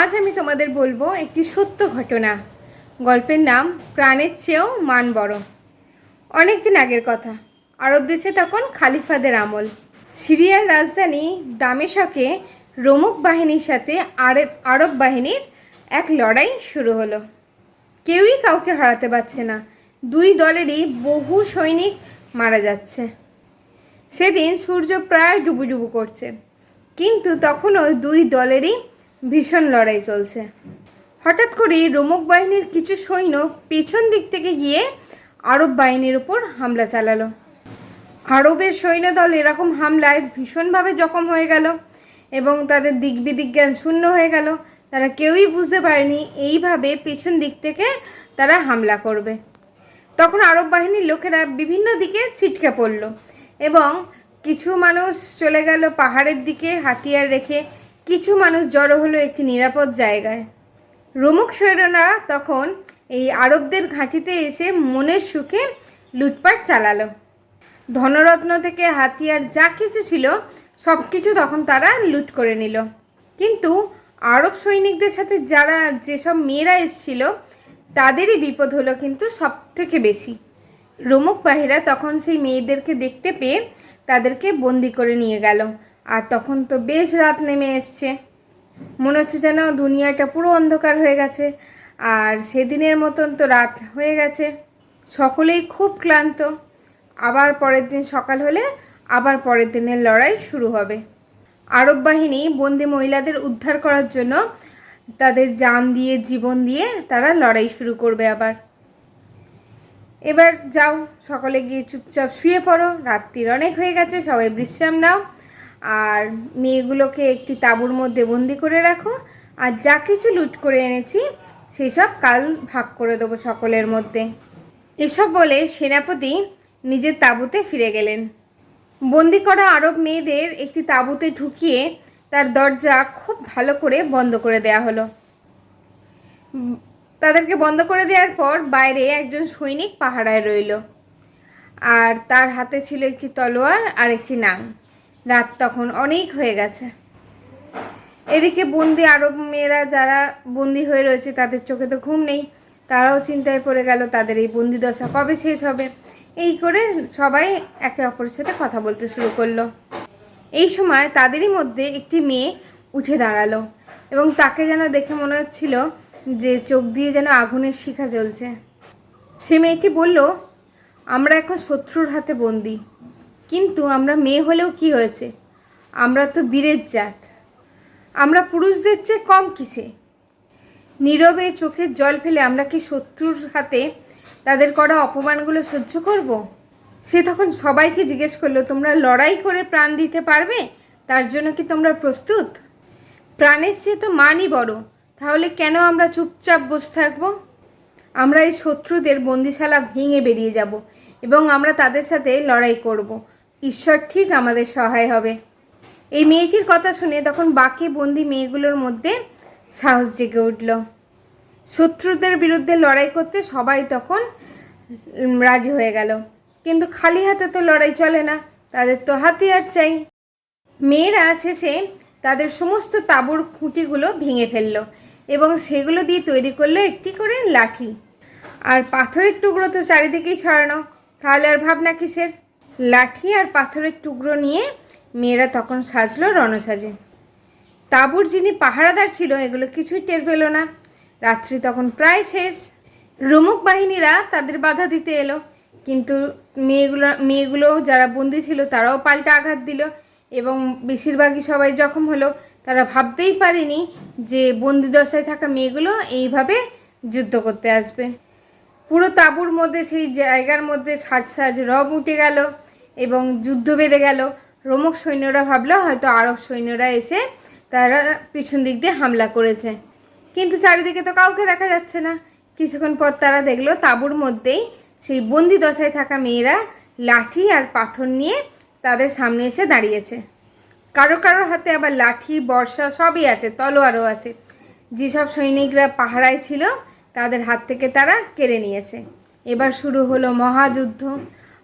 আজ আমি তোমাদের বলবো একটি সত্য ঘটনা। গল্পের নাম প্রাণের চেয়েও মান বড়। অনেক দিন আগের কথা। আরব দেশে তখন খালিফাদের আমল। সিরিয়ার রাজধানী দামেশকে রোমক বাহিনীর সাথে আরব বাহিনীর এক লড়াই শুরু হলো। কেউই কাউকে হারাতে পারছে না। দুই দলেরই বহু সৈনিক মারা যাচ্ছে। সেদিন সূর্য প্রায় ডুবুডুবু করছে, কিন্তু তখনও দুই দলেরই ভীষণ লড়াই চলছে। হঠাৎ করেই রোমক বাহিনীর কিছু সৈন্য পেছন দিক থেকে গিয়ে আরব বাহিনীর উপর হামলা চালালো। আরবের সৈন্যদল এরকম হামলায় ভীষণভাবে জখম হয়ে গেল এবং তাদের দিকবিদিজ্ঞান শূন্য হয়ে গেল। তারা কেউই বুঝতে পারেনি এইভাবে পেছন দিক থেকে তারা হামলা করবে। তখন আরব বাহিনীর লোকেরা বিভিন্ন দিকে ছিটকে পড়ল এবং কিছু মানুষ চলে গেল পাহাড়ের দিকে হাতিয়ার রেখে, কিছু মানুষ জড়ো হলো একটি নিরাপদ জায়গায়। রোমক সৈন্যরা তখন এই আরবদের ঘাঁটিতে এসে মনের সুখে লুটপাট চালালো। ধনরত্ন থেকে হাতিয়ার যা কিছু ছিল সব কিছু তখন তারা লুট করে নিল। কিন্তু আরব সৈনিকদের সাথে যেসব মেয়েরা এসেছিল তাদেরই বিপদ হলো কিন্তু সব থেকে বেশি। রোমক বাহিনীরা তখন সেই মেয়েদেরকে দেখতে পেয়ে তাদেরকে বন্দি করে নিয়ে গেল। আর তখন তো বেশ রাত নেমে এসছে, মনে হচ্ছে যেন দুনিয়াটা পুরো অন্ধকার হয়ে গেছে। আর সেদিনের মতন তো রাত হয়ে গেছে, সকলেই খুব ক্লান্ত। আবার পরের দিন সকাল হলে আবার পরের দিনের লড়াই শুরু হবে। আরব বাহিনী বন্দি মহিলাদের উদ্ধার করার জন্য তাদের জান দিয়ে জীবন দিয়ে তারা লড়াই শুরু করবে আবার। এবার যাও, সকলে গিয়ে চুপচাপ শুয়ে পড়ো, রাত্রির অনেক হয়ে গেছে, সবাই বিশ্রাম নাও। আর মেয়েগুলোকে একটি তাঁবুর মধ্যে বন্দি করে রাখো, আর যা কিছু লুট করে এনেছি সেসব কাল ভাগ করে দেবো সকলের মধ্যে। এসব বলে সেনাপতি নিজের তাঁবুতে ফিরে গেলেন। বন্দি করা আরব মেয়েদের একটি তাঁবুতে ঢুকিয়ে তার দরজা খুব ভালো করে বন্ধ করে দেয়া হলো। তাদেরকে বন্ধ করে দেওয়ার পর বাইরে একজন সৈনিক পাহারায় রইল, আর তার হাতে ছিল একটি তলোয়ার আর একটি নাং। রাত তখন অনেক হয়ে গেছে। এদিকে বন্দি আরব মেয়েরা যারা বন্দি হয়ে রয়েছে তাদের চোখে তো ঘুম নেই, তারাও চিন্তায় পড়ে গেল তাদের এই বন্দি দশা কবে শেষ হবে। এই করে সবাই একে অপরের সাথে কথা বলতে শুরু করলো। এই সময় তাদেরই মধ্যে একটি মেয়ে উঠে দাঁড়ালো এবং তাকে যেন দেখে মনে হচ্ছিল যে চোখ দিয়ে যেন আগুনের শিখা জ্বলছে। সে মেয়েটি বলল, আমরা এখন শত্রুর হাতে বন্দি, কিন্তু আমরা মেয়ে হলেও কি হয়েছে, আমরা তো বীরের জাত, আমরা পুরুষদের চেয়ে কম কিসে? নীরবে চোখের জল ফেলে আমরা কি শত্রুর হাতে তাদের করা অপমানগুলো সহ্য করব? সে তখন সবাইকে জিজ্ঞেস করলো, তোমরা লড়াই করে প্রাণ দিতে পারবে? তার জন্য কি তোমরা প্রস্তুত? প্রাণের চেয়ে তো মানই বড়, তাহলে কেন আমরা চুপচাপ বসে থাকবো? আমরা এই শত্রুদের বন্দিশালা ভেঙে বেরিয়ে যাব এবং আমরা তাদের সাথে লড়াই করব। ঈশ্বর ঠিক আমাদের সহায় হবে। এই মেয়েটির কথা শুনে তখন বাকি বন্দি মেয়েগুলোর মধ্যে সাহস জেগে উঠল। শত্রুদের বিরুদ্ধে লড়াই করতে সবাই তখন রাজি হয়ে গেল, কিন্তু খালি হাতে তো লড়াই চলে না, তাদের তো হাতিয়ার চাই। মেয়েরা শেষে তাদের সমস্ত তাঁবুর খুঁটিগুলো ভেঙে ফেলল এবং সেগুলো দিয়ে তৈরি করলো একটি করে লাঠি। আর পাথরের টুকরো তো চারিদিকেই ছড়ানো, তাহলে আর ভাবনা কিসের? লাঠি আর পাথরের টুকরো নিয়ে মেয়েরা তখন সাজলো রণসাজে। তাঁবুর যিনি পাহারাদার ছিল এগুলো কিছুই টের পেল না। রাত্রি তখন প্রায় শেষ। রোমক বাহিনীরা তাদের বাধা দিতে এলো, কিন্তু মেয়েগুলো যারা বন্দি ছিল তারাও পাল্টা আঘাত দিল এবং বেশিরভাগই সবাই জখম হলো। তারা ভাবতেই পারেনি যে বন্দিদশায় থাকা মেয়েগুলো এইভাবে যুদ্ধ করতে আসবে। পুরো তাঁবুর মধ্যে সেই জায়গার মধ্যে সাজ সাজ রব উঠে গেল এবং যুদ্ধ বেঁধে গেল। রোমক সৈন্যরা ভাবলো হয়তো আরব সৈন্যরা এসে তারা পিছন দিক দিয়ে হামলা করেছে, কিন্তু চারিদিকে তো কাউকে দেখা যাচ্ছে না। কিছুক্ষণ পর তারা দেখলো তাঁবুর মধ্যেই সেই বন্দি দশায় থাকা মেয়েরা লাঠি আর পাথর নিয়ে তাদের সামনে এসে দাঁড়িয়েছে। কারো কারোর হাতে আবার লাঠি বর্ষা সবই আছে, তলোয়ারও আছে। যেসব সৈনিকরা পাহারায় ছিল তাদের হাত থেকে তারা কেড়ে নিয়েছে। এবার শুরু হলো মহাযুদ্ধ।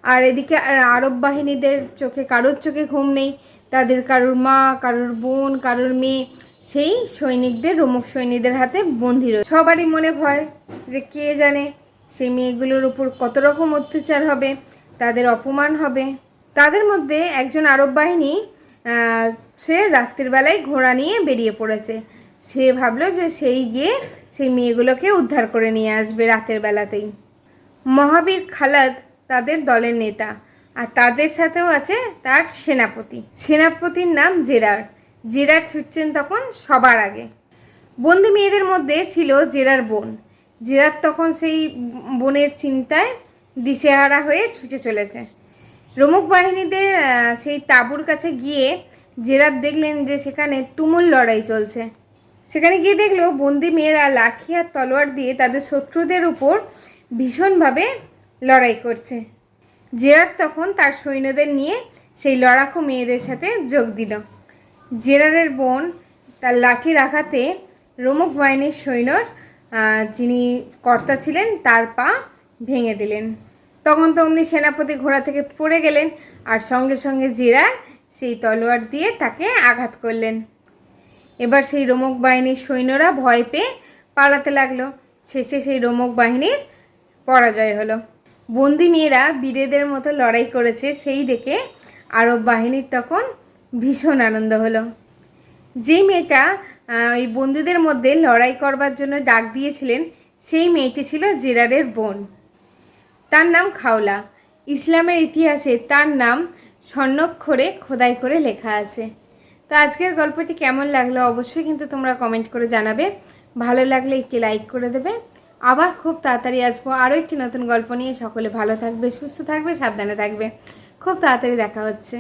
আর এদিকে আরব বাহিনীদের চোখে কারোর চোখে ঘুম নেই। তাদের কারোর মা, কারোর বোন, কারোর মেয়ে সেই সৈনিকদের, রোমক সৈনিকদের হাতে বন্দী রয়েছে। সবারই মনে ভয় যে কে জানে সেই মেয়েগুলোর উপর কত রকম অত্যাচার হবে, তাদের অপমান হবে। তাদের মধ্যে একজন আরব বাহিনী সে রাত্রির বেলায় ঘোড়া নিয়ে বেরিয়ে পড়েছে। সে ভাবলো যে সেই গিয়ে সেই মেয়েগুলোকে উদ্ধার করে নিয়ে আসবে রাতের বেলাতেই। মহাবীর খালাদ তাদের দলের নেতা, আর তাদের সাথেও আছে তার সেনাপতি। সেনাপতির নাম জেরার। জেরার ছুটছেন তখন সবার আগে। বন্দি মেয়েদের মধ্যে ছিল জেরার বোন। জেরার তখন সেই বোনের চিন্তায় দিশেহারা হয়ে ছুটে চলেছে। রোমক বাহিনীদের সেই তাঁবুর কাছে গিয়ে জেরার দেখলেন যে সেখানে তুমুল লড়াই চলছে। সেখানে গিয়ে দেখলো বন্দি মেয়েরা লাঠি আর তলোয়ার দিয়ে তাদের শত্রুদের উপর ভীষণভাবে লড়াই করছে। জেরার তখন তার সৈন্যদের নিয়ে সেই লড়াকু মেয়েদের সাথে যোগ দিল। জেরারের বোন তার লাঠির আঘাতে রোমক বাহিনীর সৈন্যর যিনি কর্তা ছিলেন তার পা ভেঙে দিলেন। তখন তো অমনি সেনাপতি ঘোড়া থেকে পড়ে গেলেন, আর সঙ্গে সঙ্গে জেরার সেই তলোয়ার দিয়ে তাকে আঘাত করলেন। এবার সেই রোমক বাহিনীর সৈন্যরা ভয় পেয়ে পালাতে লাগলো। শেষে সেই রোমক বাহিনীর পরাজয় হলো। বন্দি মেয়েরা বীরেদের মতো লড়াই করেছে সেই দেখে আরব বাহিনীর তখন ভীষণ আনন্দ হলো। যে মেয়েটা ওই বন্দীদের মধ্যে লড়াই করবার জন্য ডাক দিয়েছিলেন সেই মেয়েটি ছিল জেরারের বোন। তার নাম খাওলা। ইসলামের ইতিহাসে তার নাম স্বর্ণাক্ষরে খোদাই করে লেখা আছে। তো আজকের গল্পটি কেমন লাগলো অবশ্যই কিন্তু তোমরা কমেন্ট করে জানাবে। ভালো লাগলে একটি লাইক করে দেবে। আবার খুব তাড়াতাড়ি আসবো আরও একটি নতুন গল্প নিয়ে। সকলে ভালো থাকবে, সুস্থ থাকবে, সাবধানে থাকবে। খুব তাড়াতাড়ি দেখা হচ্ছে।